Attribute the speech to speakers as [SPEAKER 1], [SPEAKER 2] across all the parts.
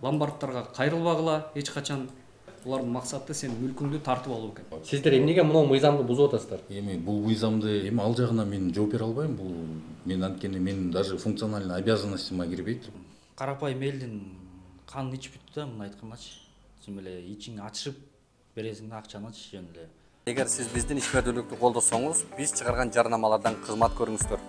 [SPEAKER 1] ломбардтарга кайрылбагыла эч качан. Булардын максаты сен мүлкүңдү тартып алуу экен.
[SPEAKER 2] Сиздер эмнеге мынау мыйзамды бузуп атасыздар?
[SPEAKER 3] Эми бул мыйзамды ал жагына мен жооп бере албайм. Бул мен анткени менин даже функциональный обязанностьима кирбейт.
[SPEAKER 1] Карапайым элдин канын ичип бүттү да, мына айткандачы. Чын эле ичиңи ачышып бересиң акчанычы жөн эле.
[SPEAKER 4] Эгер сиз биздин ишмердүүлүктү колдосоңуз, биз чыгарган жарнамалардан кызмат көрүңүздөр.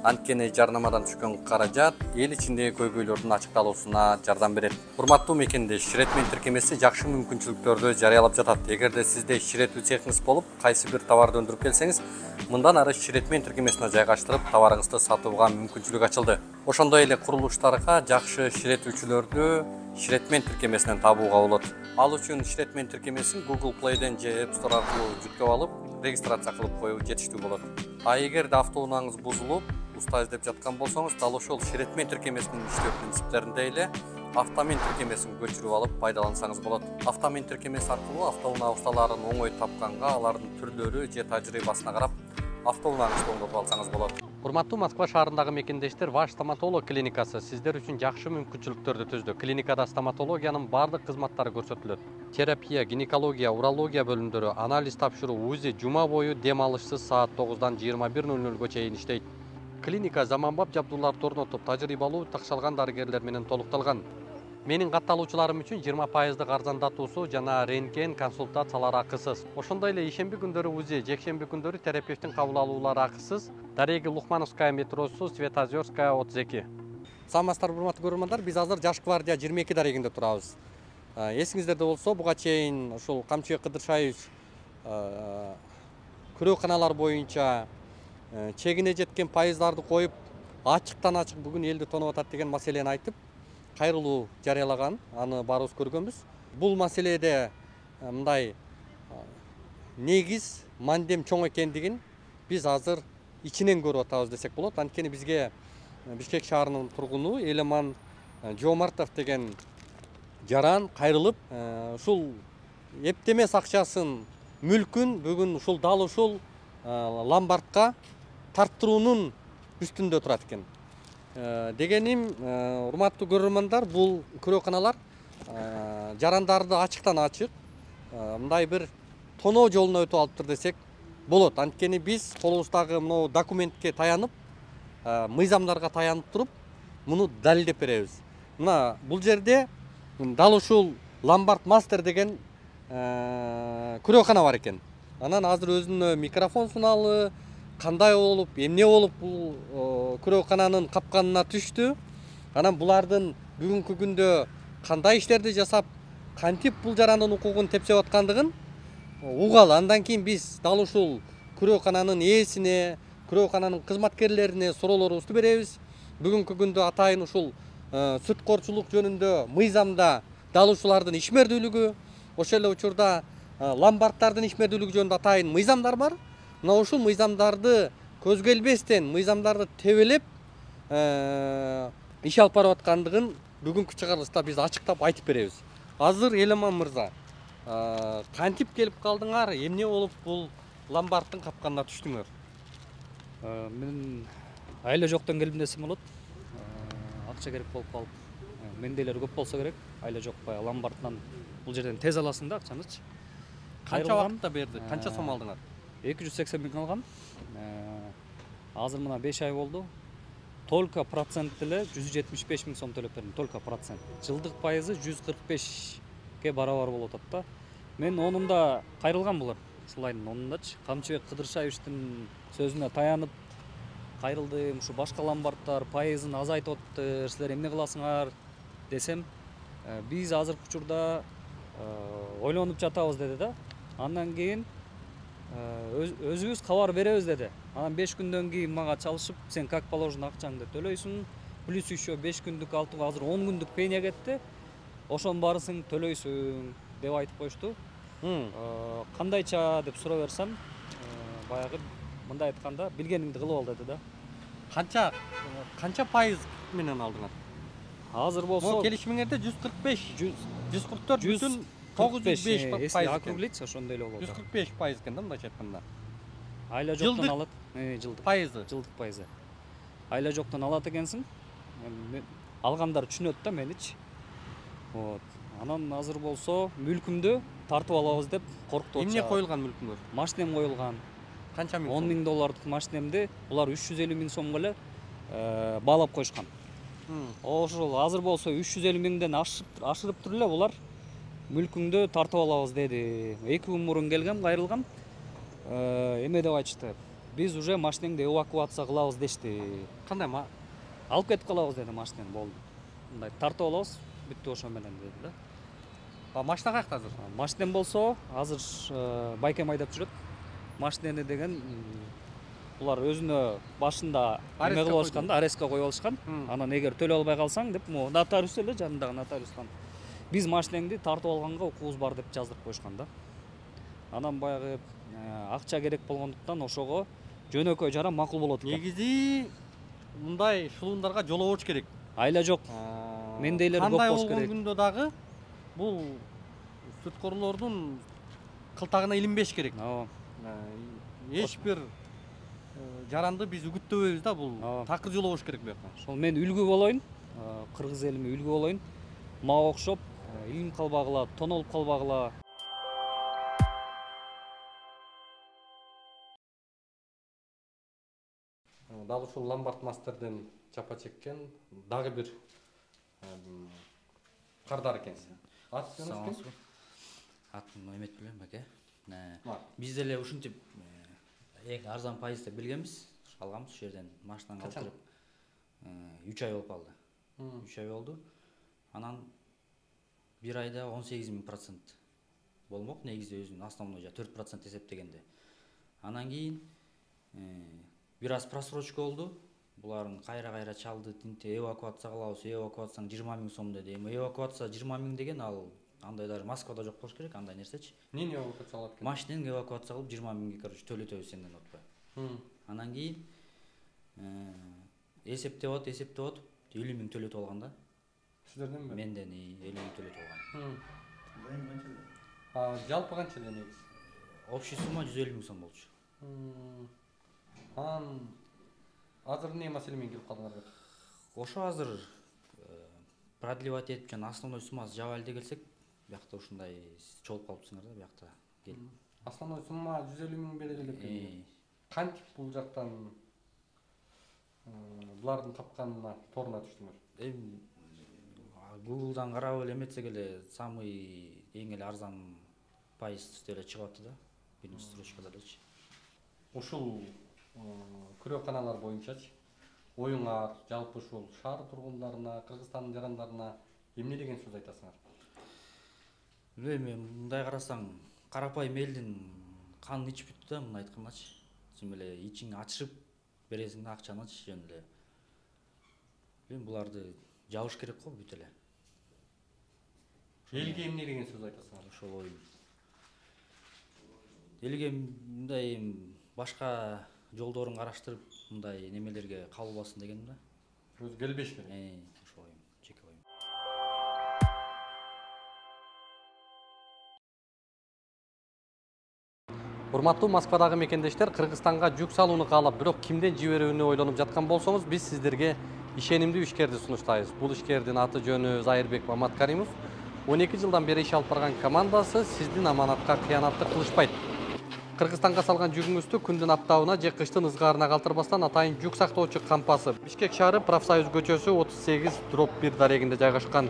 [SPEAKER 4] Анткени жарнамадан түшкөн каражат эл ичиндеги көйгөйлөрдүн ачыкталуусуна жардам берет. Урматтуу мекендеш, Ширетмен тиркемеси жакшы мүмкүнчүлүктөрдү жарыялап жатат. Эгерде сизде ширетүү цехиңиз болуп, кайсы бир товарды өндүрүп келсеңиз, мындан ары Ширетмен тиркемесине жайгаштырып, товарыңызды сатууга мүмкүнчүлүк ачылды. Ошондой эле курулуштарга жакшы ширетүүчүлөрдү Ширетмен тиркемесинен табууга болот. Ал үчүн Ширетмен тиркемесин Google Play'ден же App Store аркылуу жүктөп алып, регистрация кылып коюу жетиштүү болот. А эгерде автоунааңыз бузулуп, уста издеп жаткан болсоңуз, дал ошол Ширетмен тиркемесинин иштөө принциптериндей эле автомен тиркемесин көчүрүп алып пайдалансаңыз болот. Автомен тиркемеси аркылуу автоунаа усталарын оңой тапканга, алардын түрлөрү же тажрыйбасына карап, автоунааңызды оңдотуп алсаңыз болот.
[SPEAKER 2] Урматтуу Москва шаарындагы мекендештер, Ваш стоматолог клиникасы сиздер үчүн жакшы мүмкүнчүлүктөрдү түздү. Клиникада стоматологиянын бардык кызматтары көрсөтүлөт. Терапия, гинекология, урология бөлүмдөрү, анализ тапшыруу, УЗИ жума бою дем алышсыз саат 9-дан 21:00-гө чейин иштейт. Клиника заманбап жабдууларды орнотуп, тажрыйбалуу такшалган дарыгерлер менен толукталган. Менин катталуучуларым үчүн 20% арзандатуусу жана рентген консультациялар акысыз. Ошондой эле ишемби күндөрү УЗИ, жекшемби күндөрү терапевттин кабыл алуулары акысыз. Дареги Лухмановская метросу, Светозерская 32. Саламатсыздар урматтуу көрөрмандар, биз азыр Жаш гвардия 22 дарегинде турабыз. Эсиңиздерде болсо, буга чейин ушул Камчыбек Кыдыршаевич күрөөканалар боюнча чегине жеткен пайыздарды коюп, ачыктан ачык бүгүн элди тоноп атат деген маселени айтып, кайрылуу жарыялаган, аны баарыбыз көргөнбүз. Бул маселеде мындай негиз, мандем чоң экендигин биз азыр ичинен көрүп атабыз десек болот. Анткени бизге Бишкек шаарынын тургуну Элеман Жоомартов деген жаран кайрылып, ушул эптемес акчасын, мүлкүн бүгүн ушул дал ушул ломбардка тарттыруунун үстүндө турат экен. Дегеним, урматтуу көрөрмандар, бул күрөөканалар жарандарды ачыктан ачык мындай бир тоноо жолуна өтүп алыптыр десек болот. Анткени биз колубуздагы мына документке таянып, мыйзамдарга таянып туруп, муну далилдеп беребиз. Мына бул жерде дал ушул Ломбард Мастер деген күрөөкана бар экен. Анан азыр өзүнө микрофон суналып, кандай болуп, эмне болуп бул күрөөкананын капканына түштү. Анан булардын бүгүнкү күндө кандай иштерди жасап, кантип бул жарандын укугун тепсеп аткандыгын угалы. Андан кийин биз дал ушул күрөөкананын ээсине, күрөөкананын кызматкерлерине суроолорубузду беребиз. Бүгүнкү күндө атайын ушул сүткорчулук жөнүндө мыйзамда дал ушулардын ишмердүүлүгү, ошол эле учурда ломбардтардын ишмердүүлүгү жөнүндө атайын мыйзамдар бар. Мына ушул мыйзамдарды көзгө илбестен, мыйзамдарды тебелеп иш алып барып аткандыгын бүгүнкү чыгарылышта биз ачыктап айтып беребиз. Азыр Элеман мырза, кантип келип калдыңар, эмне болуп бул ломбардтын капканына түштүңөр?
[SPEAKER 1] Мен айла жоктон келдим десем болот. Акча керек болуп калып, менде эле көп болсо керек. Айла жок, баягы ломбардтан бул жерден тез аласың да акчанычы.
[SPEAKER 2] Канча вакытта берди? Канча сом алдыңар?
[SPEAKER 1] 280 миң алгам. Азыр мына 5 ай болду. Только процент эле 175 миң сом төлөп бердим, только процент. Жылдык пайызы 145ке барабар болуп атат да. Мен онунда кайрылган булар. Ушул айдын онундачы Камчыбек Кыдыршаевичтин сөзүнө таянып кайрылдым. Ушу башка ломбардтар пайызын азайтып атты, силер эмне кыласыңар десем, биз азыркы учурда ойлонуп жатабыз деди да. Андан кийин өзүбүз кабар беребиз деди. Анан 5 күндөн кийин мага чалышып, сен как положено акчаңды төлөйсүң, плюс еще 5 күндүк алтын, азыр 10 күндүк пеня кетти. Ошонун баарысын төлөйсүң деп айтып коюшту. Кандайча деп суроо берсем, баягы мындай айтканда, билгениңди кылып ал деди да.
[SPEAKER 2] Канча пайыз менен алдыңар?
[SPEAKER 1] Азыр болсо
[SPEAKER 2] келишимиңерде 144,905 пайыз.
[SPEAKER 1] Округлиться ошондой эле болот.
[SPEAKER 2] 145 пайыз экен да, мындайча айтканда.
[SPEAKER 1] Айла жоктон алат. Жылдык
[SPEAKER 2] пайызы.
[SPEAKER 1] Жылдык пайызы. Айла жоктон алат экенсиң. Алгандар түшүнөт да меничи. Вот. Анан азыр болсо мүлкүмдү тартып алабыз деп коркутуп
[SPEAKER 2] Эмне
[SPEAKER 1] атышат.
[SPEAKER 2] коюлган мүлкүңөр?
[SPEAKER 1] Машинем коюлган.
[SPEAKER 2] Канча миң?
[SPEAKER 1] 10 000 доллардык машинемди булар 350 000 сомго эле баалап коюшкан. Ошол азыр болсо 350 000ден ашырып туруп эле булар мүлкүңдү тартып алабыз деди. 2 күн мурун келгем, кайрылгам. Эме деп айтышты. Биз уже машинеңди эвакуация кылабыз дешти.
[SPEAKER 2] Кандай
[SPEAKER 1] Алып кетип калабыз деди машинени, болду. Мындай тартып алабыз, бүттү ошо менен деди да.
[SPEAKER 2] машина каякта азыр?
[SPEAKER 1] Машинем болсо азыр байкем айдап жүрөт. Машинени деген булар өзүнө башында эме кылып алышкан да, арестке коюп алышкан. Анан эгер төлөй албай калсаң деп, нотариус эле жанындагы нотариустан биз машинеңди тартып алганга укугубуз бар деп жаздырып коюшкан да. Анан баягы акча керек болгондуктан ошого жөнөкөй жаран макул болот экен.
[SPEAKER 2] Негизи мындай шылуундарга жолобош керек.
[SPEAKER 1] Айла жок. Мендейлер көп болуш керек.
[SPEAKER 2] Кандай болгон күндө дагы бул сүткорлордун кылтагына илинбеш керек. Эч бир жаранды биз үгүттөбөйбүз да, бул такыр жолобош керек бу жака.
[SPEAKER 1] Ошол мен үлгү болоюн, кыргыз элиме үлгү болоюн. Мага окшоп илинип калбагыла, тонолуп калбагыла.
[SPEAKER 2] Дал ушул ломбард мастерден чапа чеккен дагы бир кардар экенсиң.
[SPEAKER 5] Атыңыз Атым Мамет билем баке. Биз деле ушинтип эң арзан пайызда билгенбиз. Алганбыз ушул жерден машинаны алып туруп 3 ай болуп калды. 3 ай болду. Анан 1 айда 18% болмок, негизи өзүнүн основной 4% эсептегенде. Анан кийин бир аз просрочка болду. Буларын кайра чалды, тинте эвакуация кылабыз, эвакуацияң 20 000 сом деди. Эвакуация 20 000 деген ал андай даже Москвада жок болуш керек, андай нерсечи.
[SPEAKER 2] Эмне эвакуация кылат экен?
[SPEAKER 5] Машинени эвакуация кылып 20 000ге короче төлөтөбүз сенден отпой. Анан кийин эсептеп атып 50 000 төлөтүп алган да.
[SPEAKER 2] Сиздерденби?
[SPEAKER 5] Менден 50 000 төлөтүп
[SPEAKER 2] алган. Жалпы канча эле негизи?
[SPEAKER 5] Общий сумма 150 000 сом болчу.
[SPEAKER 2] Азыр эмне маселе менен келип калдыңар?
[SPEAKER 5] Ошо азыр продлевать этип жана основной суммасы жабайлы деп келсек, биякта ушундай чогулуп калыпсыңар да, биякта келип.
[SPEAKER 2] Основной сумма 150 000 берели элек. Кантип бул жактан булардын капканына торуна түштүңөр?
[SPEAKER 5] Google'дан карап эле эметсек эле самый эң эле арзан пайыз деле чыгып атты да. Биринчи строчкада элечи.
[SPEAKER 2] Ушул күрөканалар боюнчачы оюңар жалпы ушул шаар тургундарына, Кыргызстандын жарандарына эмне деген сөз айтасыңар?
[SPEAKER 5] Мен мындай карасаң, карапайым элдин канын ичип бүттү да, муну айткандачы. Тим эле ичиң ачышып бересиң да акчанычы жөн эле. Мен буларды жабыш керек го бүт эле.
[SPEAKER 2] Элге эмне деген сөз айтасыңар?
[SPEAKER 5] Ошол оюм. Элге мындай башка жолдорун караштырып, мындай немелерге кабылбасын дегеним да.
[SPEAKER 2] Өзү келбеш керек.
[SPEAKER 5] Ошол оюм, жеке оюм.
[SPEAKER 2] Урматтуу Москвадагы мекендештер, Кыргызстанга жүк салууну каалап, бирок кимден жиберүүнү ойлонуп жаткан болсоңуз, биз сиздерге ишенимдүү ишкерди сунуштайбыз. Бул ишкердин аты жөнү Зайырбек Маматкаримов. 12 жылдан бери иш алып барган командасы сиздин аманатка кыянатты кылышпайт. Кыргызстанга салган жүгүңүздү күндүн аптабына же кыштын ызгаарына калтырбастан атайын жүк сактоочу кампасы Бишкек шаары Профсоюз көчөсү 38/1 дарегинде жайгашкан.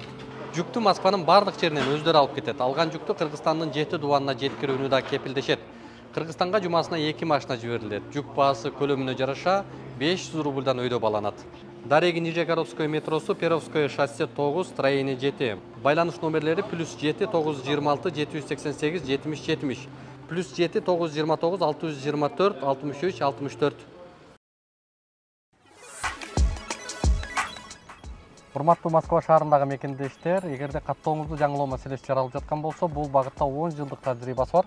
[SPEAKER 2] Жүктү Москванын бардык жеринен өздөрү алып кетет. Алган жүктү Кыргызстандын 7 дубанына жеткирүүнү да кепилдешет. Кыргызстанга жумасына 2 машина жиберилет. Жүк баасы көлөмүнө жараша 500 рубльдан өйдө баланат. Дареги Нижегородское метросу, Перовское шоссе 9, строение 7. Байланыш номерлери +7 926 788 70 70. +7 929 624 63 64. Урматтуу Москва шаарындагы мекендештер, эгерде каттооңузду жаңылоо маселеси жаралып жаткан болсо, бул багытта 10 жылдык тажрыйбасы бар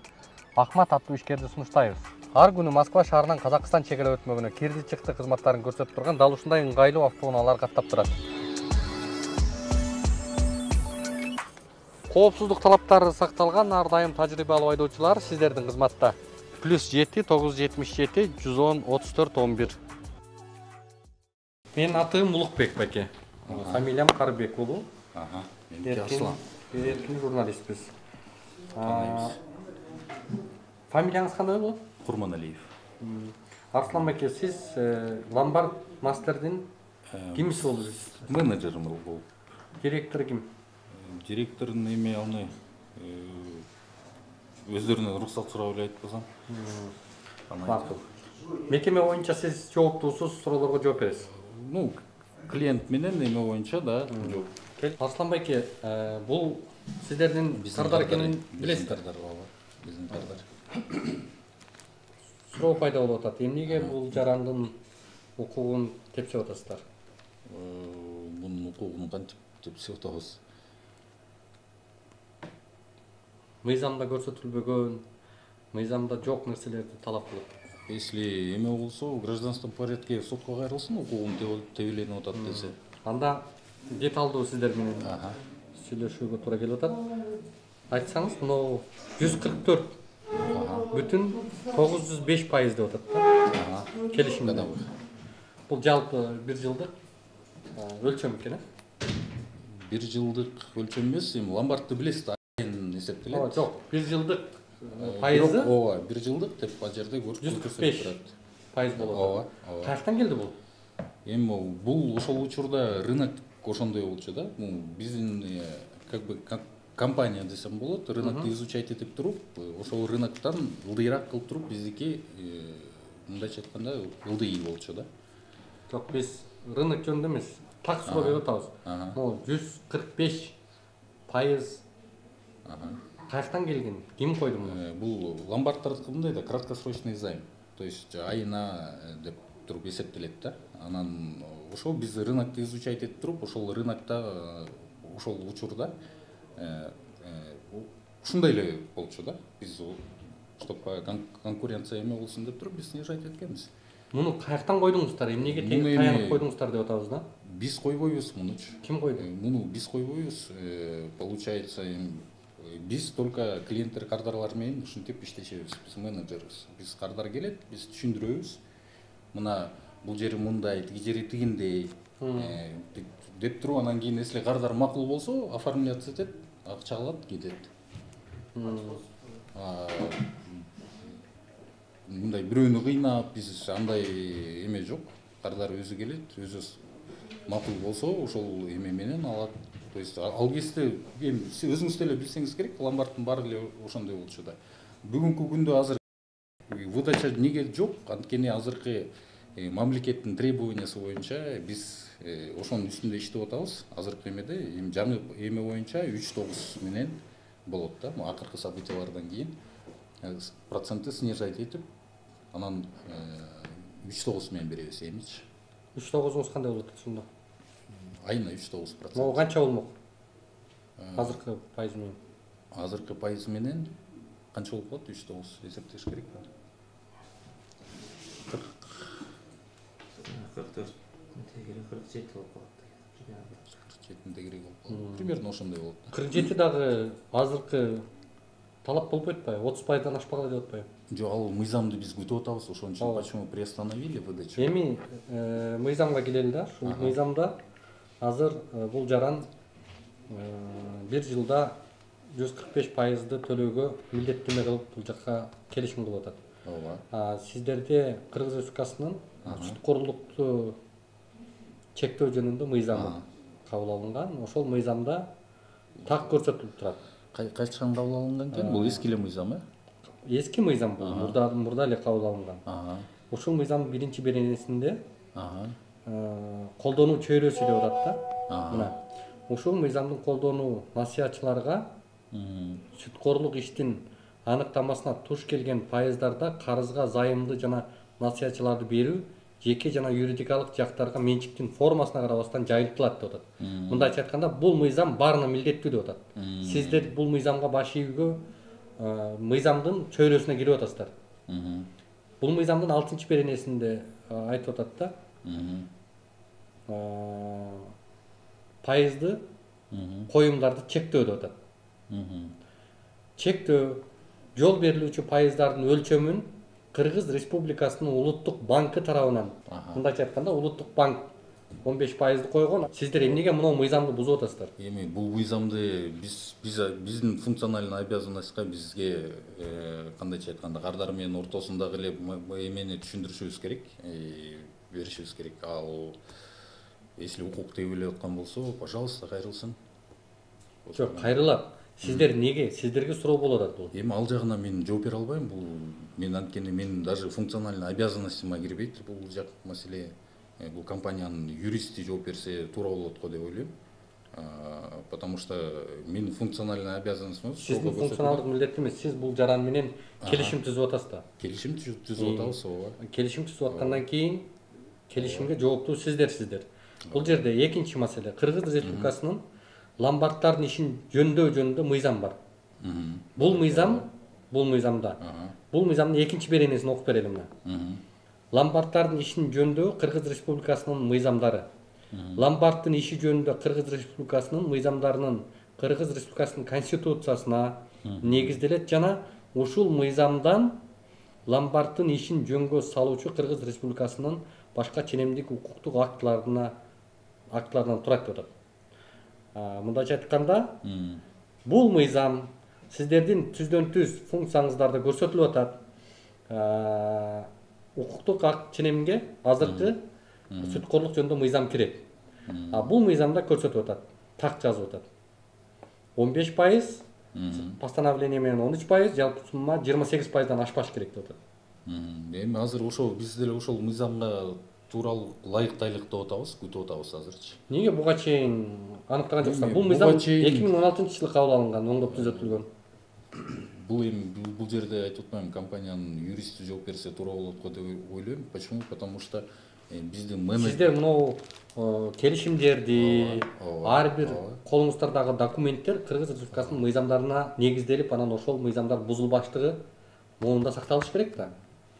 [SPEAKER 2] Ахмат аттуу ишкерди сунуштайбыз. Ар күнү Москва шаарынан Казакстан чегелеп өтмөгүнө кирди чыкты кызматтарын көрсөтүп турган дал ушундай ыңгайлуу автоунаалар каттап турат. Коопсуздук талаптары сакталган ар дайым тажрыйбалуу айдоочулар сиздердин кызматта. +7 977 110 34 11. Менин атым Улукбек баке. Фамилиям Карбек болу.
[SPEAKER 3] Меники Арслан.
[SPEAKER 2] Эркин журналистпиз.
[SPEAKER 3] Таанайбыз.
[SPEAKER 2] Фамилияңыз кандай болот?
[SPEAKER 3] Курманалиев.
[SPEAKER 2] Арслан байке, сиз ломбард мастердин кимиси болдуңуз?
[SPEAKER 3] Менеджерим болуп.
[SPEAKER 2] Директор ким?
[SPEAKER 3] Директордун эми аны өздөрүнөн уруксат сурап эле айтпасам.
[SPEAKER 2] Макул. Мекеме боюнча сиз жооптуусуз, суроолорго жооп бересиз.
[SPEAKER 3] Ну, клиент менен эме боюнча да жооп.
[SPEAKER 2] Арслан байке, бул сиздердин кардар экенин билесиздер.
[SPEAKER 3] Биздин кардар.
[SPEAKER 2] Суроо пайда болуп атат. Эмнеге бул жарандын укугун тепсеп атасыздар?
[SPEAKER 3] Бунун укугун кантип тепсеп атабыз?
[SPEAKER 2] Мыйзамда көрсөтүлбөгөн, мыйзамда жок нерселерди талап кылып.
[SPEAKER 3] Если эме болсо, в гражданском порядке сотко кайрылсын, укугун тебеленип атат десе.
[SPEAKER 2] Анда деталдуу сиздер менен сүйлөшүүгө туура келип атат. Айтсаңыз, мына 144 бүтүн 905% деп атат да. Келишим менен. Бул жалпы бир жылдык өлчөм экен,
[SPEAKER 3] Бир жылдык өлчөм эмес, эми ломбардты билесиз, айын эсептелет.
[SPEAKER 2] Жок, бир жылдык пайызы?
[SPEAKER 3] Ооба, бир жылдык деп ал жерде көрсөтүп турат.
[SPEAKER 2] 145% болот.
[SPEAKER 3] Ооба.
[SPEAKER 2] Каяктан келди бул?
[SPEAKER 3] Эми бул ошол учурда рынок ошондой болчу да. Биздин как бы компания десем болот, рынокты изучать этип туруп, ошол рыноктан ылдыйраак кылып туруп биздики мындайча айтканда ылдый болчу да.
[SPEAKER 2] Жок, биз рынок жөнүндө эмес, так суроо берип атабыз. Могу 145% каяктан келген? Ким койду муну?
[SPEAKER 3] Бул ломбардтардыкы мындай да, краткосрочный займ. То есть айына деп туруп эсептелет да. Анан ошол биз рынокты изучать этип туруп, ошол рынокто ошол учурда ушундай эле болчу да. Биз чтобы конкуренция эме болсун деп туруп биз снижать эткенбиз.
[SPEAKER 2] Муну каяктан койдуңуздар? Эмнеге таянып койдуңуздар деп атабыз да?
[SPEAKER 3] Биз койбойбуз мунучу.
[SPEAKER 2] Ким койду?
[SPEAKER 3] Муну биз койбойбуз. Получается, биз только клиенттер кардарлар менен ушинтип иштешебиз. Биз менеджербиз. Биз кардар келет, биз түшүндүрөбүз. Мына бул жери мындай, тиги жери тигиндей деп туруп, анан кийин если кардар макул болсо, оформляться этет, акча алат, кетет. Мындай бирөөнү кыйнап, биз андай эме жок. Кардар өзү келет, өзү макул болсо, ошол эме менен алат. То есть ал кезде өзүңүз деле билсеңиз керек, ломбардтын баары эле ошондой болчу да. Бүгүнкү күндө азыр выдача неге жок, анткени азыркы мамлекеттин требованиясы боюнча биз ошонун үстүндө иштеп атабыз. Азыркы эмеде жаңы эме боюнча 3-9 менен болот да. Акыркы событиялардан кийин процентти снижать этип, анан 3-9 менен беребиз эмичи.
[SPEAKER 2] 3-9 кандай болот ошондо?
[SPEAKER 3] Айына 3-9%.
[SPEAKER 2] Могу канча болмок? Азыркы пайыз менен.
[SPEAKER 3] Азыркы пайыз менен канча болуп калат? 3-9 эсептеш керек.
[SPEAKER 5] 44 47 болуп калат.
[SPEAKER 3] 47 керек болуп калат. Примерно ошондой болот.
[SPEAKER 2] 47 дагы азыркы талап болуп атпайбы? 30%дан ашпагыла деп атпайбы?
[SPEAKER 3] Жок, ал мыйзамды биз күтүп атабыз, ошон үчүн почему приостановили выдачу.
[SPEAKER 2] Эми мыйзамга келели да. Ушул мыйзамда азыр бул жаран бир жылда 145%ды төлөөгө милдеттеме кылып бул жакка келишим кылып атат.
[SPEAKER 3] Ооба.
[SPEAKER 2] Сиздерде Кыргыз Республикасынын сүткорлукту чектөө жөнүндө мыйзамы кабыл алынган. Ошол мыйзамда так көрсөтүлүп турат.
[SPEAKER 3] Качан кабыл алынган экен? Бул эски эле мыйзам,
[SPEAKER 2] Эски мыйзам бул, мурда эле кабыл алынган. Ошол мыйзамдын биринчи беренесинде колдонуу чөйрөсү деп атат да. Мына ушул мыйзамдын колдонуу насыятчыларга сүткорлук иштин аныктамасына туш келген пайыздарда карызга зайымды жана насыятчыларды берүү жеке жана юридикалык жактарга менчиктин формасына карабастан жайылтылат деп атат. Мындайча айтканда, бул мыйзам баарына милдеттүү деп атат. Сиздер бул мыйзамга баш ийүүгө мыйзамдын чөйрөсүнө кирип атасыздар. Бул мыйзамдын 6-чы беренесинде айтып атат да. Пайызды коюмдарды чектөө деп атат. Чектөө жол берилүүчү пайыздардын өлчөмүн Кыргыз Республикасынын улуттук банкы тарабынан, мындайча айтканда, улуттук банк 15% койгон. Сиздер эмнеге мына мыйзамды бузуп атасыздар?
[SPEAKER 3] Эми бул мыйзамды биздин функциональный обязанностька бизге кандайча айтканда кардар менен ортосундагы эле эмени түшүндүрүшүбүз керек, беришибиз керек. Ал если укук тебилип аткан болсо, пожалуйста, кайрылсын.
[SPEAKER 2] Жок, кайрылат. Сиздер неге? Сиздерге суроо болуп атат бул.
[SPEAKER 3] Эми ал жагына мен жооп бере албайм. Бул мен анткени менин даже функциональный обязанностьима кирбейт бул жак маселе. Бул компаниянын юристи жооп берсе туура болот го деп ойлойм. Потому что менин функциональный обязанностьм
[SPEAKER 2] Сиздин функционалдык милдет эмес. Сиз бул жаран менен келишим түзүп атасыз да.
[SPEAKER 3] Келишим түзүп атабыз, ооба.
[SPEAKER 2] Келишим түзүп аткандан кийин келишимге жооптуу сиздер. Бул жерде экинчи маселе. Кыргыз Республикасынын ломбарддардын ишин жөндөө жөнүндө мыйзам бар. Бул мыйзамдын экинчи беренесин окуп берели мына. Ломбарддардын ишин жөндөө Кыргыз Республикасынын мыйзамдары. Ломбарддын иши жөнүндө Кыргыз Республикасынын мыйзамдарынын Кыргыз Республикасынын конституциясына негизделет жана ушул мыйзамдан ломбарддын ишин жөнгө салуучу Кыргыз Республикасынын башка ченемдик укуктук актыларынан турат деп атат. Мындайча айтканда, бул мыйзам сиздердин түздөн түз функцияңыздарды көрсөтүлүп атат. Укуктук акт ченемге азыркы сүткөрлүк жөнүндө мыйзам кирет. Бул мыйзамда көрсөтүп атат, так жазып атат. 15%, постановление менен 13%, жалпы сумма 28%дан ашпаш керек деп атат.
[SPEAKER 3] Эми азыр ошол биз деле ошол мыйзамга тууралуу ылайыктайлык деп атабыз, күтүп атабыз азырчы.
[SPEAKER 2] Неге буга чейин аныктаган жоксуңар? Бул мыйзам 2016-жылы кабыл алынган, оңдоп түзөтүлгөн.
[SPEAKER 3] Бул жерде айтып атпаймынбы, компаниянын юристи жооп берсе туура болот го деп ойлойм. Почему? Потому что биздин
[SPEAKER 2] сиздер мынау келишимдерди, ар бир колуңуздардагы документтер Кыргыз Республикасынын мыйзамдарына негизделип, анан ошол мыйзамдар бузулбаштыгы моунда сакталыш керек да.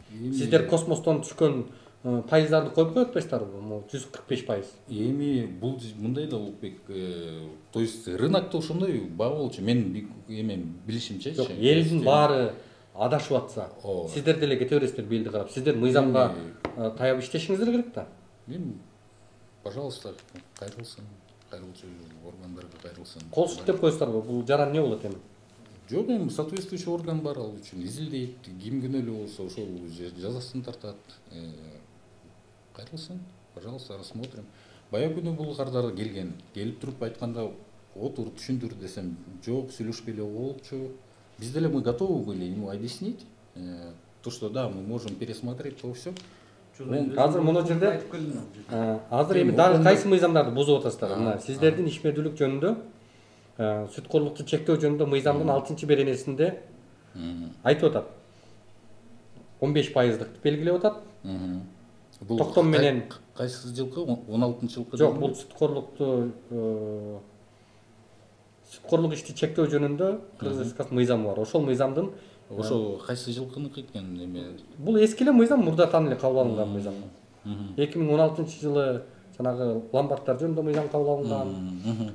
[SPEAKER 2] Сиздер космостон түшкөн пайыздарды коюп коюп атпайсыздарбы? 145%.
[SPEAKER 3] Эми бул мындай да Улукбек, то есть рынокто ошондой баа болчу. Мен билишимче.
[SPEAKER 2] Жок, элдин баары адашып атса, сиздер деле кете бересиздер белди карап. Сиздер мыйзамга таяп иштешиңиздер керек да.
[SPEAKER 3] Пожалуйста, кайрылсын, кайрылчу органдарга кайрылсын.
[SPEAKER 2] Кол шилтеп коесуздарбы? Бул жаран не болот эми?
[SPEAKER 3] Жок, эми соответствующий орган бар ал үчүн. Изилдейт, ким күнөөлүү болсо ошол жазасын тартат. Кайрылсын, пожалуйста, рассмотрим. Баягы күнү бул кардар келген. Келип туруп айтканда, отур, түшүндүр десем, жок, сүйлөшпөй эле болчу. Биз деле мы готовы были ему объяснить, то, что да, мы можем пересмотреть, то все.
[SPEAKER 2] Азыр мына жерде азыр эми дагы кайсы мыйзамдарды бузуп атасыздар? Мына сиздердин ишмердүүлүк жөнүндө, сүткөрлүктү чектөө жөнүндө мыйзамдын 6-беренесинде айтып атат. 15%дык белгилеп атат. Токтом менен
[SPEAKER 3] кайсы жылкы? 16-жылкы?
[SPEAKER 2] Жок, бул сүткөрлүк ишти чектөө жөнүндө Кыргыз Республикасынын мыйзамы бар. Ошол мыйзамдын
[SPEAKER 3] ошол кайсы жылкыныкы экен эме?
[SPEAKER 2] Бул эски эле мыйзам, мурдатан эле кабыл алынган мыйзам. 2016-жылы жанагы ломбарддар жөнүндө мыйзам кабыл алынган.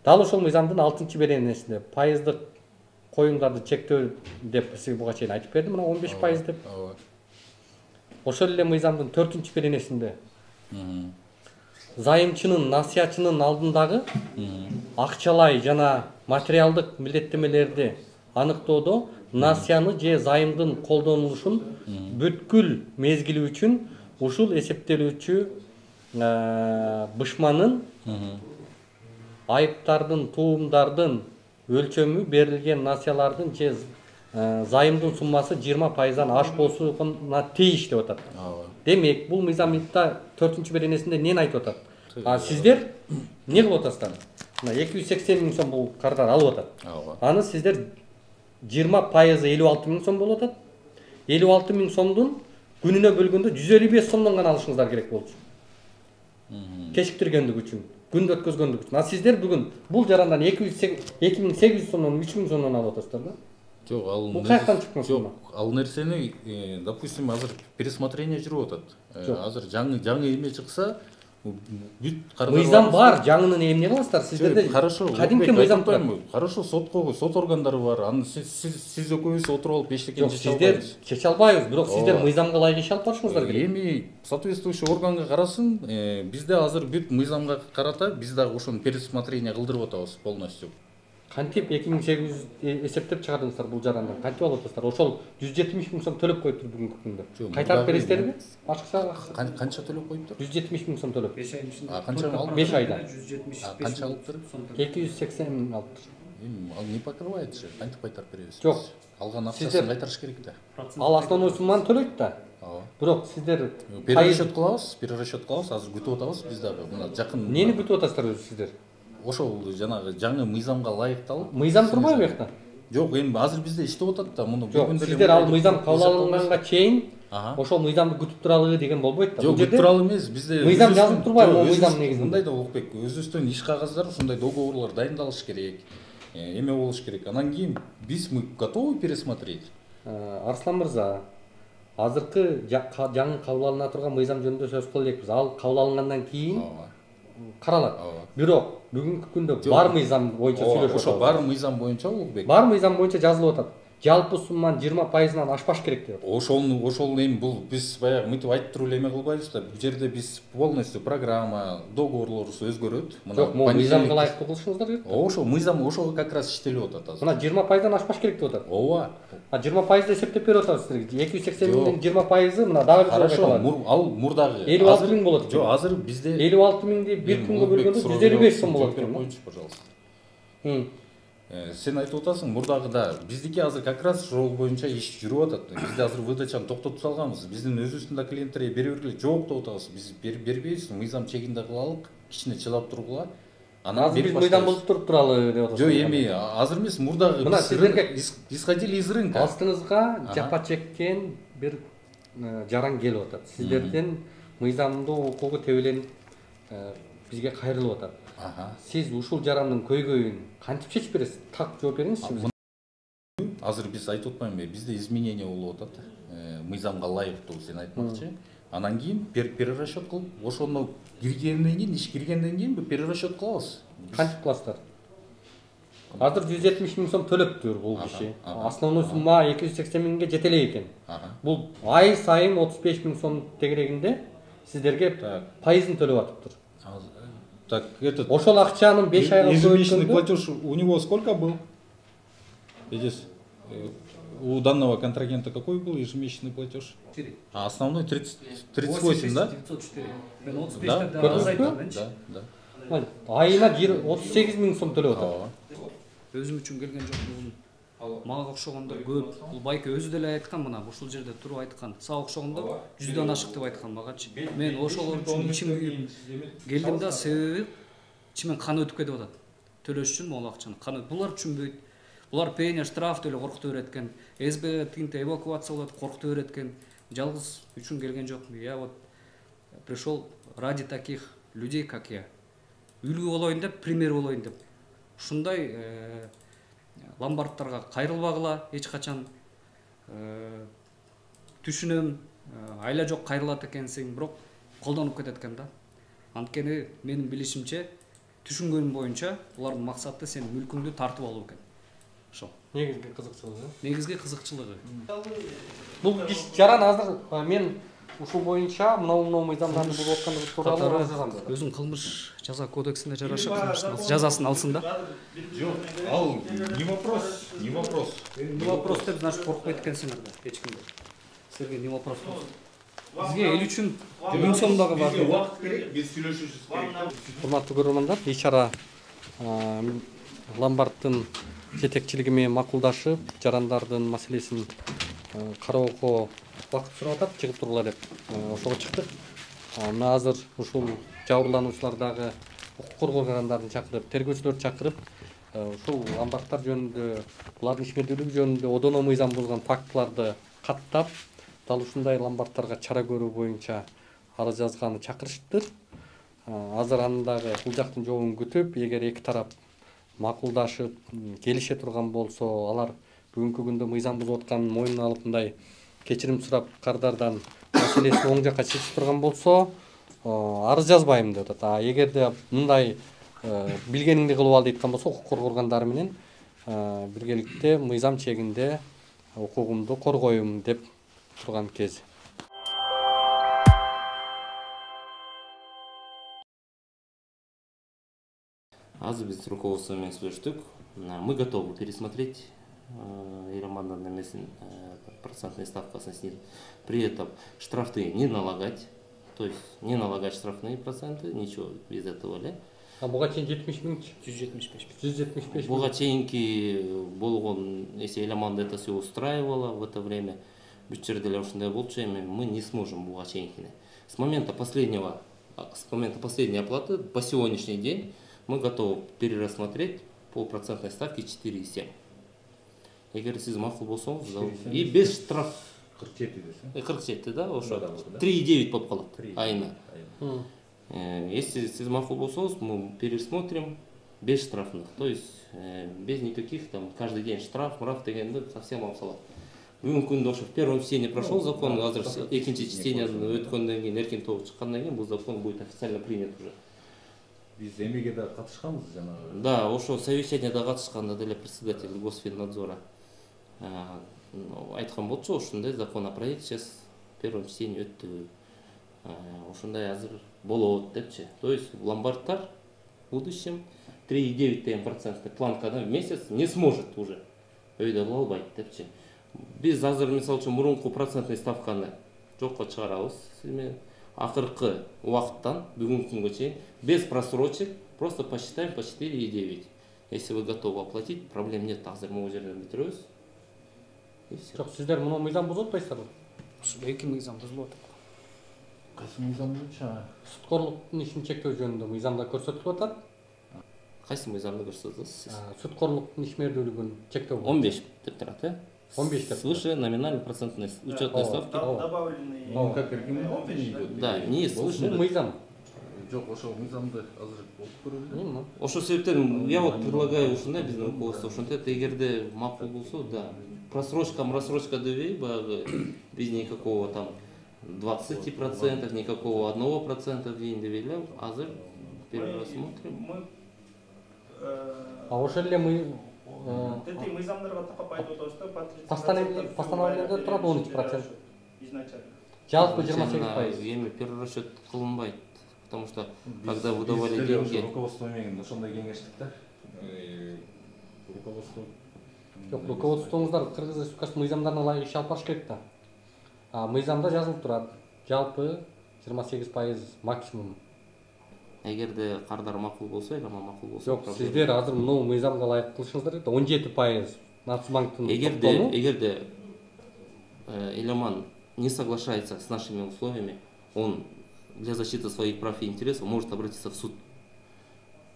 [SPEAKER 2] Дал ошол мыйзамдын 6-беренесинде пайыздык коюмдарды чектөө деп сизге буга чейин айтып бердим, мына 15% деп. Ошол эле мыйзамдын 4-беренесинде зайымчынын, насыятчынын алдындагы акчалай жана материалдык милдеттемелерди аныктоодо насыяны же зайымдын колдонулушун бүткүл мезгили үчүн ушул эсептелүүчү бышманын айыптардын, туумдардын өлчөмү берилген насыялардын же зайымдын суммасы 20%дан ашпосуна тийиш деп атат. Демек, бул мыйзамда 4-беренесинде эмнени айтып атат? Сиздер эмне кылып атасыздар? Мына 280 миң сом бул кардар алып атат. Аны сиздер 20% 56 миң сом болуп атат. 56 миң сомдун күнүнө бөлгөндө 155 сомдон гана алышыңыздар керек болчу. Кечиктиргендик үчүн, күндө өткөзгөндүк үчүн. Сиздер бүгүн бул жарандан 2800 сомдон 3000 сомдон алып атасыздар да?
[SPEAKER 3] Жок,
[SPEAKER 2] бул каяктан чыккан сумма?
[SPEAKER 3] Жок, ал нерсени, допустим, азыр пересмотрение жүрүп атат. Азыр жаңы эме чыкса, бүт
[SPEAKER 2] мыйзам бар, жаңынын эмне кыласыздар сиздерде?
[SPEAKER 3] Хорошо,
[SPEAKER 2] Кадимки мыйзам турат.
[SPEAKER 3] Хорошо, сот органдары бар. Аны сиз экөөбүз отуруп алып эчтекени
[SPEAKER 2] Жок,
[SPEAKER 3] чече
[SPEAKER 2] сиздер
[SPEAKER 3] албайбыз.
[SPEAKER 2] чече албайбыз, бирок сиздер мыйзамга ылайык иш алып барышыңыздар керек.
[SPEAKER 3] Эми соответствующий органга карасын, бизде азыр бүт мыйзамга карата биз дагы ошону пересмотрение кылдырып атабыз полностью.
[SPEAKER 2] Кантип 2800 эсептеп чыгардыңыздар бул жарандан? Кантип алып атасыздар? Ошол 170 000 сом төлөп коюптур бүгүнкү күндө. Кайтарып бересиздерби? Башкача
[SPEAKER 3] Канча төлөп коюптур?
[SPEAKER 2] 170 000 сом төлөп.
[SPEAKER 1] 5 ай ичинде.
[SPEAKER 3] Канча алып?
[SPEAKER 2] 5 айда.
[SPEAKER 1] 175
[SPEAKER 3] Канча алыптыр?
[SPEAKER 2] 280 000 алыптыр.
[SPEAKER 3] Ал не покрывает же, кантип кайтарып беребиз?
[SPEAKER 2] Жок.
[SPEAKER 3] Алган
[SPEAKER 2] Сиздер-
[SPEAKER 3] акчасын кайтарыш керек да.
[SPEAKER 2] Ал основной сумманы төлөйт да.
[SPEAKER 3] Ооба.
[SPEAKER 2] Бирок сиздер
[SPEAKER 3] Перерасчет кылабыз, азыр күтүп атабыз биз дагы. Мына жакын
[SPEAKER 2] эмнени күтүп атасыздар өзү сиздер?
[SPEAKER 3] ошол жанагы жаңы мыйзамга ылайыкталып.
[SPEAKER 2] Мыйзам турбайбы бияқта?
[SPEAKER 3] Жок, эми азыр бизде иштеп атат да, муну
[SPEAKER 2] Жок, сиздер ал мыйзам кабыл алынганга чейин
[SPEAKER 3] Ага.
[SPEAKER 2] ошол мыйзамды күтүп туралы деген болбойт да.
[SPEAKER 3] Жок, күтүп туралы эмес, бизде
[SPEAKER 2] мыйзам жазылып турбайбы, могу мыйзам негизинде?
[SPEAKER 3] Мындай да Улукбек, өзүбүздөн иш кагаздары, ушундай договорлор дайындалыш керек. Эме болуш керек. Анан кийин мы готовы пересмотреть.
[SPEAKER 2] Арслан мырза, азыркы жаңы кабыл алына турган мыйзам жөнүндө сөз кыла элекпиз. Ал кабыл алынгандан кийин
[SPEAKER 3] Ооба.
[SPEAKER 2] каралат.
[SPEAKER 3] Ооба.
[SPEAKER 2] Бирок бүгүнкү күндө бар мыйзам боюнча сүйлөшүп
[SPEAKER 3] Ошо
[SPEAKER 2] атабыз.
[SPEAKER 3] бар мыйзам боюнча Улукбек.
[SPEAKER 2] Бар мыйзам боюнча жазылып атат. Жалпы сумманын 20%-дан ашпаш керек деп.
[SPEAKER 3] Ошол эми бул биз баягы мынтип айтып туруп эле эме кылбайбыз да. Бул жерде биз полностью программа, договорлорубуз өзгөрөт.
[SPEAKER 2] Жок, могу мыйзамга ылайыктуу кылышыңыздар керек.
[SPEAKER 3] Ошо мыйзам ошого как раз иштелип атат азыр.
[SPEAKER 2] Мына 20%-дан ашпаш керек деп атат.
[SPEAKER 3] Ооба.
[SPEAKER 2] 20%-ды эсептеп берип атабыз силерге. 280 000-дин 20%-ы мына дагы бир
[SPEAKER 3] Хорошо,
[SPEAKER 2] калат.
[SPEAKER 3] ал мурдагы
[SPEAKER 2] 56 000 болот экен.
[SPEAKER 3] Жок, азыр бизде
[SPEAKER 2] 56 000-ди бир күнгө бөлгөндө 155 сом болот экен.
[SPEAKER 3] Пожалуйста. Сен айтып атасың, мурдагы да биздики азыр как раз ошол боюнча иш жүрүп атат. Бизде азыр выдачаны токтотуп салганбыз. Биздин өзүбүздүн да клиенттерге бере бергиле жок деп атабыз. Биз бербейбиз, мыйзам чегинде кылалык, кичине чыдап тургула.
[SPEAKER 2] Азыр биз мыйзам болуп туруп туралы деп атабыз.
[SPEAKER 3] Жок, эми азыр эмес, мурдагы
[SPEAKER 2] Мына сиздерге
[SPEAKER 3] исходили из рынка.
[SPEAKER 2] астыңызга жапа чеккен бир жаран келип атат. Сиздерден мыйзамдуу укугу тебеленип бизге кайрылып атат. Сиз ушул жарандын көйгөйүн кантип чечип бересиз? Так жооп бериңизчи.
[SPEAKER 3] Азыр биз айтып атпаймынбы, бизде изменение болуп атат. Мыйзамга ылайыктуу сен айтмакчы. Анан кийин перерасчет кылып, ошону киргенден кийин, иш киргенден кийин перерасчет кылабыз.
[SPEAKER 2] Кантип кыласыздар? Азыр 170 000 сом төлөптүр бул киши. Основной сумма 280 000ге жете элек экен. Бул ай сайын 35 000 сом тегерегинде сиздерге пайызын төлөп атыптыр.
[SPEAKER 3] Так, этот
[SPEAKER 2] Ошол акчанын 5 айга
[SPEAKER 3] ежемесячный платеж у него сколько был? Здесь у данного контрагента какой был ежемесячный платеж?
[SPEAKER 1] 4.
[SPEAKER 3] А основной 38, да?
[SPEAKER 1] 904. Мен 35
[SPEAKER 3] Да,
[SPEAKER 1] да азайтам
[SPEAKER 3] да, да.
[SPEAKER 2] Айына 38 000 сом төлөп атат.
[SPEAKER 1] Өзүм үчүн келген жок бул. Мага окшогондор көп. Бул байке өзү деле айткан, мына ушул жерде туруп айткан. Сага окшогондор 100дан ашык деп айткан магачы. Мен ошолор үчүн ичим күйүп келдим да, себеби ичимен кан өтүп кетип атат. Төлөш үчүн могул акчаны кан. Булар түшүнбөйт. Булар пеня, штраф деле коркутуп береткен. СБ тигинте эвакуация болот, коркутуп береткен. Жалгыз үчүн келген жокмун. Я вот пришел ради таких людей, как я. Үлгү болоюн деп, пример болоюн деп. Ушундай ломбардтарга кайрылбагыла эч качан. Түшүнөм, айла жок кайрылат экенсиң, бирок колдонуп кетет экен да. Анткени менин билишимче, түшүнгөнүм боюнча булардын максаты сен мүлкүңдү тартып алуу экен. Ошол.
[SPEAKER 2] Негизги кызыкчылыгы.
[SPEAKER 1] Негизги кызыкчылыгы.
[SPEAKER 2] Бул жаран азыр мен ушул боюнча мынау мыйзамдарды бузуп аткандыгы тууралуу жазам.
[SPEAKER 1] Өзүнүн кылмыш жаза кодексине жараша жазасын алсын да.
[SPEAKER 3] Жок, ал не вопрос, не вопрос.
[SPEAKER 1] Не вопрос деп, значит, коркпойт экенсиңер да, эч кимде. Силерге не вопрос болсун. Бизге эл үчүн 1000 сом дагы бар.
[SPEAKER 3] Убакыт керек, биз сүйлөшүшүбүз керек.
[SPEAKER 2] Урматтуу көрөрмандар, ичара ломбарддын жетекчилиги менен макулдашып, жарандардын маселесин кароого убакыт сурап атат, чыгып тургула деп ошого чыктык. Мына азыр ушул жабырлануучулар дагы укук коргоо органдарын чакырып, тергөөчүлөрдү чакырып, ушул ломбарддар жөнүндө, булардын ишмердүүлүгү жөнүндө одоно мыйзам бузган фактыларды каттап, дал ушундай ломбарддарга чара көрүү боюнча арыз жазганы чакырышыптыр. Азыр анын дагы бул жактын жообун күтүп, эгер эки тарап макулдашып, келише турган болсо, алар бүгүнкү күндө мыйзам бузуп атканын мойнуна алып, мындай кечирим сурап кардардан маселесин оң жакка чечип турган болсо, арыз жазбайм деп атат. Эгерде мындай билгениңди кылып ал дейткан болсо, укук коргоо органдары менен биргеликте мыйзам чегинде укугумду коргойм деп турган кез.
[SPEAKER 6] Азыр биз руководство менен сүйлөштүк. Мы готовы пересмотреть Ирамандан немесин процентной ставкасын снизить. При этом штрафы не налагать, то есть не налагать штрафные проценты, ничего без этого, да?
[SPEAKER 2] А буга чейин 70 миң? 175
[SPEAKER 6] Буга чейинки болгон, если Ираманды это все устраивало в это время, бүт жерде эле ушундай болчу, эми мы не сможем буга чейинкини. С момента последней оплаты по сегодняшний день мы готовы перерассмотреть по процентной ставке 4,7. Эгер сиз макул болсоңуз, и без штраф 47, да, ошо 3,9 болуп калат айына. Если сиз макул болсоңуз, мы пересмотрим без штрафных, то есть без никаких там каждый день штраф дегенди совсем алып салат. Бүгүнкү күндө ошо в первом чтении прошел закон, азыр экинчи чтениядан өткөндөн кийин, эркин тобу чыккандан кийин бул закон будет официально принят уже.
[SPEAKER 3] Биз эмеге да катышканбыз жанагы.
[SPEAKER 6] Да, ошо совещанияда катышканда деле председатель Госфиннадзора айткан болчу, ушундай законопроект сейчас в первом чтении өттү. Ушундай азыр болот депчи. То есть ломбардтар в будущем 3,9 деген процентный планкадан в месяц не сможет уже өйдө кыла албайт депчи. Биз азыр мисалы үчүн мурунку процентный ставканы жокко чыгарабыз. Акыркы убакыттан бүгүнкү күнгө чейин без просрочек просто посчитаем по 4,9. Если вы готовы оплатить, проблем нет. Азыр могу жерден бүтүрөбүз.
[SPEAKER 2] Жок, сиздер муну мыйзам бузуп атпайсыздарбы?
[SPEAKER 1] Эки мыйзам бузулуп атат.
[SPEAKER 3] Кайсы мыйзам боюнча?
[SPEAKER 2] Суткорлуктун ишин чектөө жөнүндө мыйзамда көрсөтүлүп атат.
[SPEAKER 6] Кайсы мыйзамды көрсөтөсүз?
[SPEAKER 2] Суткорлуктун ишмердүүлүгүн чектөө
[SPEAKER 6] 15 деп турат, э?
[SPEAKER 2] 15 деп.
[SPEAKER 6] Свыше номинальной процентной учетной ставки.
[SPEAKER 7] Добавленные.
[SPEAKER 3] Ну, как рекомендации.
[SPEAKER 6] Да, не свыше.
[SPEAKER 2] Бул мыйзам.
[SPEAKER 3] Жок, ошол мыйзамды азыр окуп көрөлү.
[SPEAKER 6] Ошол себептен я вот предлагаю ушундай биздин руководство ушинтет, эгерде макул болсо, да. Просрочка дебей, баягы без никакого там 20%, никакого 1% дейин деп эле, азыр пересмотрим.
[SPEAKER 2] А ошол эле
[SPEAKER 7] Мыйзамдарга такап айтып атабыз да,
[SPEAKER 2] постановлениеде турат 13%.
[SPEAKER 7] Изначально.
[SPEAKER 2] Жалпы 28%.
[SPEAKER 6] Эми перерасчет кылынбайт, потому что когда выдавали деньги,
[SPEAKER 3] руководство менен ошондой кеңештик да. Руководство
[SPEAKER 2] Жок, руководствоңуздар Кыргыз Республикасынын мыйзамдарына ылайык иш алып барыш керек да. Мыйзамда жазылып турат. Жалпы 28% максимум.
[SPEAKER 6] эгерде кардар макул болсо, эле макул болсо.
[SPEAKER 2] Жок, сиздер азыр муну мыйзамга ылайык кылышыңыздар керек да. 17% Нацбанктын топтому.
[SPEAKER 6] Эгерде Элеман не соглашается с нашими условиями, он для защиты своих прав и интересов может обратиться в суд.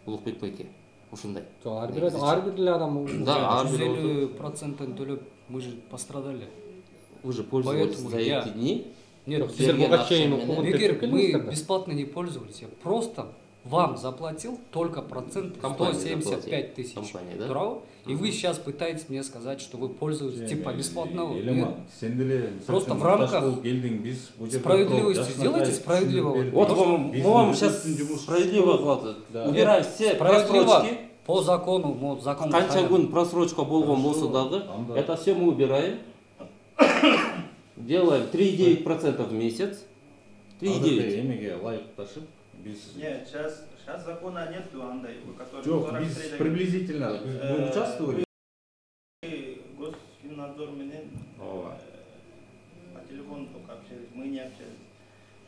[SPEAKER 6] Улукбек Байке. Ушундай.
[SPEAKER 2] Ар бир эле адам.
[SPEAKER 6] Да,
[SPEAKER 1] 150% төлөп, мы же пострадали.
[SPEAKER 6] Вы же пользовались за эти дни.
[SPEAKER 1] Нет,
[SPEAKER 2] сиздер буга чейин
[SPEAKER 1] эгер мы бесплатно не пользовались, я просто вам заплатил только процент 175 тысяч туралы, и вы сейчас пытаетесь мне сказать, что вы пользуетесь типа бесплатного. Просто в рамках справедливости сделайте справедливо.
[SPEAKER 6] Вот мы вам сейчас справедливо убираем все просрочки.
[SPEAKER 1] По закону, закон.
[SPEAKER 6] Канча күн просрочка болгон болсо дагы, это все мы убираем. Делаем 3,9% в месяц. 3,9.
[SPEAKER 3] Эмеге лайк ташып, биз.
[SPEAKER 7] Нет, сейчас закона нету, андай, который.
[SPEAKER 3] Жок, биз приблизительно мы участвовали.
[SPEAKER 7] Госфиннадзор менен по телефону только общались, мы не общались.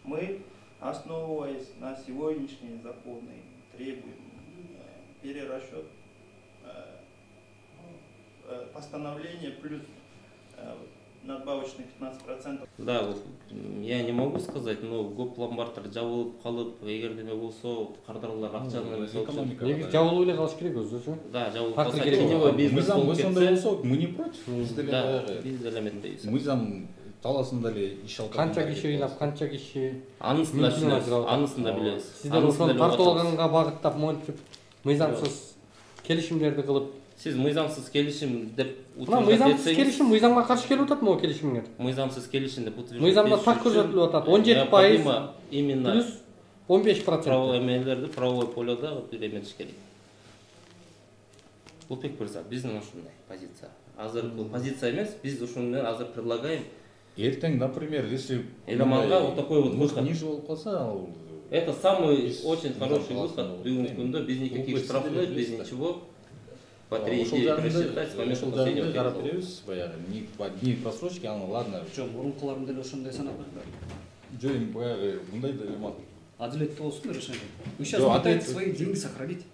[SPEAKER 7] Мы, основываясь на сегодняшние законы, требуем перерасчет постановление плюс надбавочный 15%.
[SPEAKER 6] Да, я не могу сказать, но көп ломбардтар жабылып калып, эгер деме болсо, кардарлар акчаны
[SPEAKER 2] Негизи жабылып эле калыш керек өзү.
[SPEAKER 6] Да, жабылып
[SPEAKER 2] Факт
[SPEAKER 6] калса
[SPEAKER 2] керек.
[SPEAKER 6] теневой бизнес болуп
[SPEAKER 3] Сондай
[SPEAKER 6] кетсе.
[SPEAKER 3] болсо, мы не против.
[SPEAKER 6] Да, биз деле эметпейбиз.
[SPEAKER 3] Мыйзам таласында эле иш алып
[SPEAKER 2] Канча киши ыйлап, канча киши.
[SPEAKER 6] Анысын да билебиз. Анысын да билебиз.
[SPEAKER 2] Сиздер ошону тартып алганга багыттап монтип мыйзамсыз келишимдерди кылып.
[SPEAKER 6] Сиз мыйзамсыз келишим деп
[SPEAKER 2] Мына мыйзамсыз келишим мыйзамга каршы келип атат могу келишимдер.
[SPEAKER 6] Мыйзамсыз келишим деп утверждать.
[SPEAKER 2] Мыйзамда так көрсөтүлүп атат. 17%
[SPEAKER 6] именно
[SPEAKER 2] плюс 15%.
[SPEAKER 6] правовой эмелерди правовой поледа эметиш керек. Бул пек мырза, биздин ушундай позиция. Азыр бул позиция эмес, биз ушуну азыр предлагаем.
[SPEAKER 3] Ертең, например, если
[SPEAKER 6] Эламанга вот такой вот выход.
[SPEAKER 3] ниже болуп калса, ал
[SPEAKER 6] Это самый очень хороший выход. Бүгүнкү күндө биз никаких штрафов, без ничего. По 3 недели просчитать с момента последнего
[SPEAKER 3] карап
[SPEAKER 6] перевода.
[SPEAKER 3] беребиз, баягы дни просрочки, аны ладно.
[SPEAKER 1] Жок, мурункуларым деле ошондой санап.
[SPEAKER 3] Жо эми баягы мындай да эме.
[SPEAKER 1] Адилеттүү болсун решение. Вы сейчас
[SPEAKER 3] Жо,
[SPEAKER 1] пытаетесь
[SPEAKER 3] адилет-
[SPEAKER 1] свои деньги сохранить.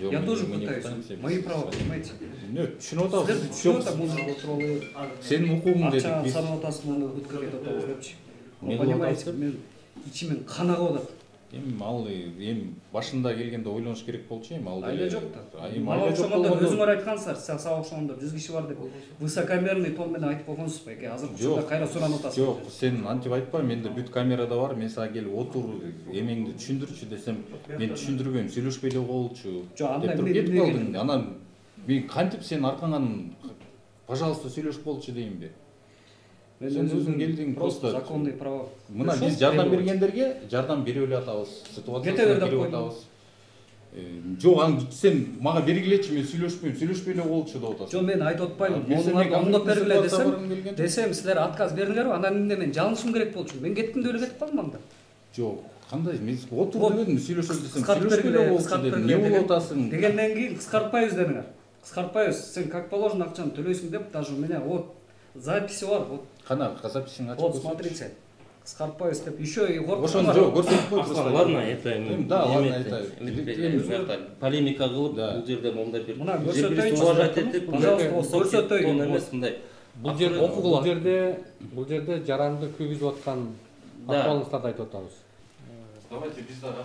[SPEAKER 3] Жо,
[SPEAKER 1] Я
[SPEAKER 3] мы-
[SPEAKER 1] тоже
[SPEAKER 3] мы не
[SPEAKER 1] пытаюсь.
[SPEAKER 3] пытаемся,
[SPEAKER 1] Мои
[SPEAKER 3] біз-
[SPEAKER 1] права, понимаете?
[SPEAKER 3] Нет, түшүнүп атабыз.
[SPEAKER 1] Силер так музыка туралы,
[SPEAKER 3] Сенин укугуң дедик
[SPEAKER 1] акчаны
[SPEAKER 3] биз.
[SPEAKER 1] санап атасың, муну бүткөрүп атабыз депчи.
[SPEAKER 6] Мен
[SPEAKER 1] Понимаете, мен ичимен канагып атат.
[SPEAKER 3] Эми ал эми башында келгенде ойлонуш керек болчу эми ал.
[SPEAKER 1] Айла жок да.
[SPEAKER 3] Эми
[SPEAKER 1] Мага
[SPEAKER 3] айла жок
[SPEAKER 1] окшогондо
[SPEAKER 3] болгондо.
[SPEAKER 1] өзүңөр айткансыздар, сага окшогондо 100 киши бар деп. Высокомерный тон менен айтып койгонсуз ба? Азыр ушунда кайра суранып атасыз.
[SPEAKER 3] Жок, сен антип айтпа, менде бүт камерада бар. Мен сага келип отур, эмеңди түшүндүрчү десем, мен түшүндүрбөйм, сүйлөшпөй эле болчу.
[SPEAKER 1] Жок, андай
[SPEAKER 3] Деп
[SPEAKER 1] мен
[SPEAKER 3] кетип
[SPEAKER 1] эмнеге
[SPEAKER 3] калдың. Анан мен кантип сен аркаңан пожалуйста сүйлөшүп болчу деймби? Сен өзүң келдиң
[SPEAKER 1] просто
[SPEAKER 3] просто
[SPEAKER 1] законный права.
[SPEAKER 3] мына биз жардам бергендерге жардам берип эле атабыз.
[SPEAKER 1] Кете бер
[SPEAKER 3] Ситуацияга
[SPEAKER 1] деп
[SPEAKER 3] кирип
[SPEAKER 1] койдум.
[SPEAKER 3] атабыз. Жок, аны сен мага бергилечи, мен сүйлөшпөйм, сүйлөшпөй эле болчу деп атасың.
[SPEAKER 1] Жок, мен айтып атпаймын.
[SPEAKER 3] Берсем,
[SPEAKER 1] Монуларды
[SPEAKER 3] мен
[SPEAKER 1] оңдоп бергиле
[SPEAKER 3] ситуация баргым
[SPEAKER 1] десем,
[SPEAKER 3] келген.
[SPEAKER 1] десем силер отказ бердиңерби? Анан эмне мен жалынышым керек болчу. Мен кеттим деп эле кетип калдым анда.
[SPEAKER 3] Жок, кандай мен отур
[SPEAKER 1] Вот,
[SPEAKER 3] дебедим, сүйлөшөм десем,
[SPEAKER 1] Кыскартып
[SPEAKER 3] сүйлөшпөй
[SPEAKER 1] бергиле,
[SPEAKER 3] эле болчу
[SPEAKER 1] кыскартып
[SPEAKER 3] дедим.
[SPEAKER 1] бергиле
[SPEAKER 3] Эмне болуп атасың?
[SPEAKER 1] Дегенден кийин кыскартпайбыз дедиңер. Кыскартпайбыз. Сен как положено акчаны төлөйсүң деп, даже у меня вот записи бар. Вот,
[SPEAKER 3] Кана, записиңи ачып
[SPEAKER 1] вот
[SPEAKER 3] көрсөтчү.
[SPEAKER 1] смотрите. Кыскартпайбыз деп. Еще и горка
[SPEAKER 3] Ошону
[SPEAKER 1] бар.
[SPEAKER 3] жок, көрсөтүп кой
[SPEAKER 6] Аслан, ладно, это
[SPEAKER 3] Да, ладно, это
[SPEAKER 6] полемика кылып,
[SPEAKER 3] Да.
[SPEAKER 6] бул жерде мондай бир.
[SPEAKER 1] Мына
[SPEAKER 6] Жергиликтүү
[SPEAKER 1] көрсөтөйүнчү.
[SPEAKER 6] уважать этип,
[SPEAKER 1] Пожалуйста,
[SPEAKER 6] высокий
[SPEAKER 1] көрсөтөйүн.
[SPEAKER 6] тон эмес мындай.
[SPEAKER 2] Бул жерде жаранды күйгүзүп аткан
[SPEAKER 6] Да.
[SPEAKER 2] актуалдыктарды айтып атабыз.
[SPEAKER 3] Давайте биз дагы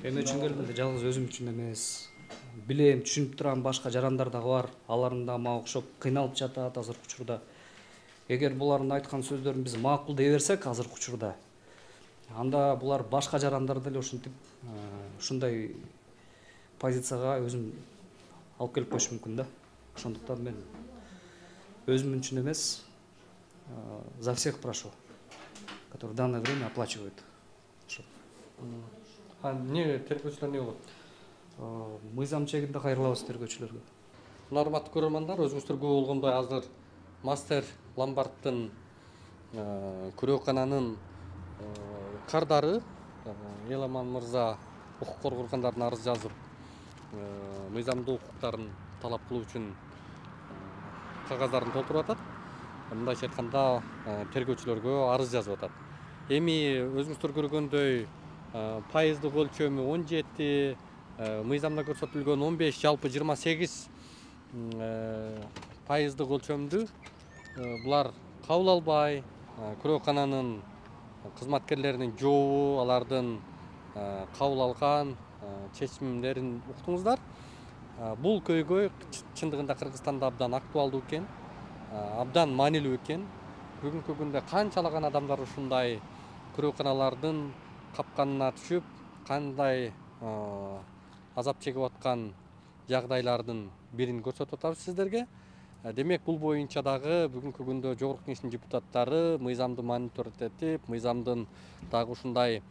[SPEAKER 1] Эме үчүн келдим да, жалгыз өзүм үчүн эмес. Билем, түшүнүп турам, башка жарандар дагы бар. Алардын да мага окшоп кыйналып жатат азыркы учурда. Эгер булардын айткан сөздөрүн биз макул дей берсек азыркы учурда, анда булар башка жарандар деле ушинтип ушундай позицияга өзүн алып келип коюшу мүмкүн да. Ошондуктан мен өзүм үчүн эмес, за всех прошу, которые в данное время оплачивают.
[SPEAKER 2] Не тергөөчүлөр не болот?
[SPEAKER 1] Мыйзам чегинде кайрылабыз тергөөчүлөргө.
[SPEAKER 2] Урматтуу көрөрмандар, өзүңүздөр күбө болгондой азыр Мастер Ломбардтын күрөөкананын кардары Эламан мырза укук коргоогандардын арыз жазып, мыйзамдуу укуктарын талап кылуу үчүн кагаздарын толтуруп атат. Мындайча айтканда тергөөчүлөргө арыз жазып атат. Эми өзүңүздөр көргөндөй пайыздык өлчөмү 17, мыйзамда көрсөтүлгөн 15, жалпы 28 пайыздык өлчөмдү булар кабыл албай, күрөөкананын кызматкерлеринин жообу алардын кабыл алган чечимдерин уктуңуздар. Бул көйгөй чындыгында Кыргызстанда абдан актуалдуу экен, абдан маанилүү экен. Бүгүнкү күндө канчалаган адамдар ушундай күрөөканалардын капканына түшүп, кандай азап чегип аткан жагдайлардын бирин көрсөтүп атабыз сиздерге. Демек, бул боюнча дагы бүгүнкү күндө Жогорку Кеңештин депутаттары мыйзамды мониторинг этип, мыйзамдын дагы ушундай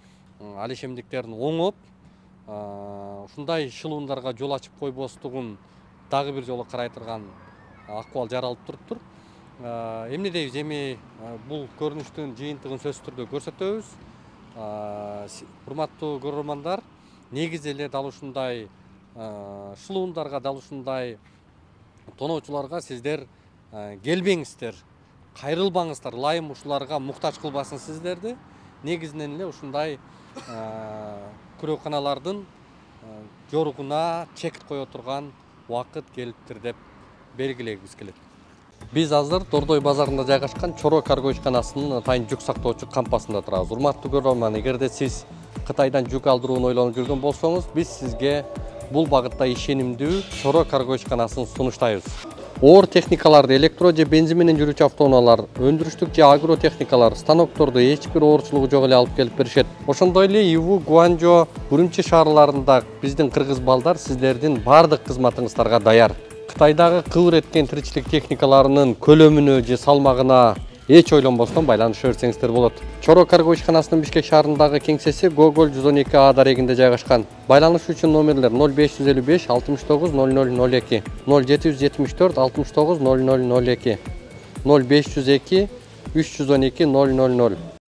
[SPEAKER 2] алишемдиктерин оңоп, ушундай шылуундарга жол ачып койбостугун дагы бир жолу карай турган акыбал жаралып туруптур. Эмне дейбиз, эми бул көрүнүштүн жыйынтыгын сөзсүз түрдө көрсөтөбүз. Урматтуу көрөрмандар, негизи эле дал ушундай шылуундарга, дал ушундай тоноочуларга сиздер келбеңиздер, кайрылбаңыздар, лайым ушуларга муктаж кылбасын сиздерди. Негизинен эле ушундай күрөөканалардын жоругуна чек кое турган убакыт келиптир деп белгилегибиз келет. Биз азыр Дордой базарында жайгашкан Чоро карго ишканасынын атайын жүк сактоочу кампасында турабыз. Урматтуу көрөрман, эгерде сиз Кытайдан жүк алдырууну ойлонуп жүргөн болсоңуз, биз сизге бул багытта ишенимдүү Чоро карго ишканасын сунуштайбыз. Оор техникаларды, электро же бензин менен жүрүүчү автоунаалар, өндүрүштүк же агротехникалар, станокторду эч бир оорчулугу жок эле алып келип беришет. Ошондой эле Иву, Гуанчжоу, Урумчи шаарларында биздин кыргыз балдар сиздердин бардык кызматыңыздарга даяр. Кытайдагы кыбыр эткен тиричилик техникаларынын көлөмүнө же салмагына эч ойлонбостон байланыша берсеңиздер болот. Чоро карго ишканасынын Бишкек шаарындагы кеңсеси Гоголь 112 А дарегинде жайгашкан. Байланыш үчүн номерлер 0555 69 0002, 0774 69 0002, 0502 312 000.